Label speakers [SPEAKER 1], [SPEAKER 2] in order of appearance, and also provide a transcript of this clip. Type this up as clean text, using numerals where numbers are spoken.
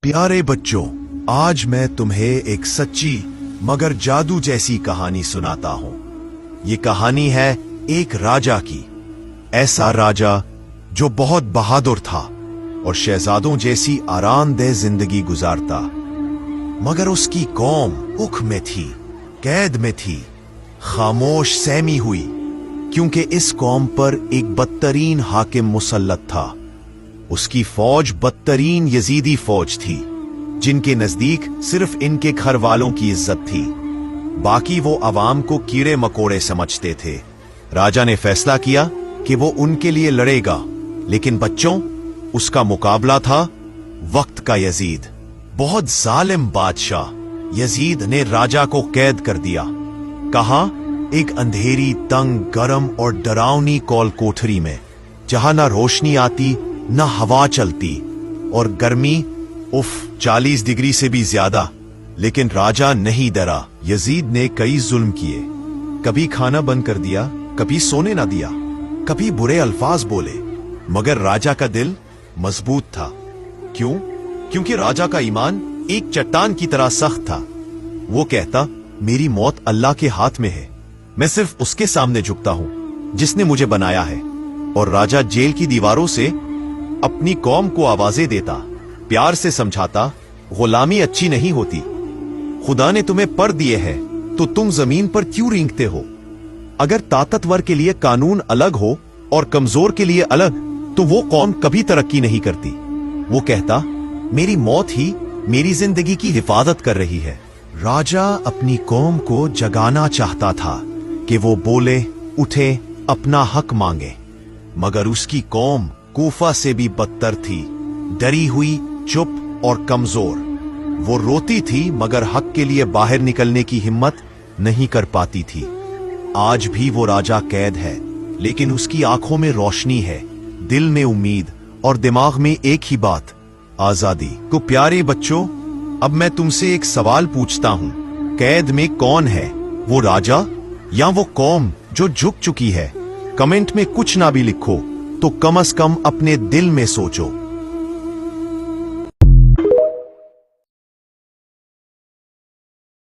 [SPEAKER 1] प्यारे बच्चों, आज मैं तुम्हें एक सच्ची मगर जादू जैसी कहानी सुनाता हूं। ये कहानी है एक राजा की। ऐसा राजा जो बहुत बहादुर था और शहजादों जैसी आरामदेह जिंदगी गुजारता, मगर उसकी कौम भूख में थी, कैद में थी, खामोश सहमी हुई, क्योंकि इस कौम पर एक बदतरीन हाकिम मुसल्लत था। उसकी फौज बदतरीन यजीदी फौज थी, जिनके नजदीक सिर्फ इनके घर वालों की इज्जत थी, बाकी वो अवाम को कीड़े मकोड़े समझते थे। राजा ने फैसला किया कि वो उनके लिए लड़ेगा, लेकिन बच्चों, उसका मुकाबला था वक्त का यजीद, बहुत जालिम बादशाह। यजीद ने राजा को कैद कर दिया। कहा, एक अंधेरी, तंग, गरम और डरावनी कौल कोठरी में, जहां ना रोशनी आती, न हवा चलती, और गर्मी 40 डिग्री से भी ज्यादा। लेकिन राजा नहीं डरा। यजीद ने कई जुल्म किए, कभी खाना बंद कर दिया, कभी सोने ना दिया, कभी बुरे अल्फाज बोले, मगर राजा का दिल मजबूत था। क्यों? क्योंकि राजा का ईमान एक चट्टान की तरह सख्त था। वो कहता, मेरी मौत अल्लाह के हाथ में है, मैं सिर्फ उसके सामने झुकता हूं जिसने मुझे बनाया है। और राजा जेल की दीवारों से अपनी कौम को आवाजें देता, प्यार से समझाता, गुलामी अच्छी नहीं होती, खुदा ने तुम्हें पर दिए हैं तो तुम जमीन पर क्यों रेंगते हो? अगर ताकतवर के लिए कानून अलग हो और कमजोर के लिए अलग, तो वो कौम कभी तरक्की नहीं करती। वो कहता, मेरी मौत ही मेरी जिंदगी की हिफाजत कर रही है। राजा अपनी कौम को जगाना चाहता था कि वो बोले, उठे, अपना हक मांगे, मगर उसकी कौम कूफा से भी बदतर थी, डरी हुई, चुप और कमजोर। वो रोती थी, मगर हक के लिए बाहर निकलने की हिम्मत नहीं कर पाती थी। आज भी वो राजा कैद है, लेकिन उसकी आंखों में रोशनी है, दिल में उम्मीद और दिमाग में एक ही बात, आजादी। तो प्यारे बच्चों, अब मैं तुमसे एक सवाल पूछता हूं, कैद में कौन है, वो राजा या वो कौम जो झुक चुकी है? कमेंट में कुछ ना भी लिखो, तो कम से कम अपने दिल में सोचो।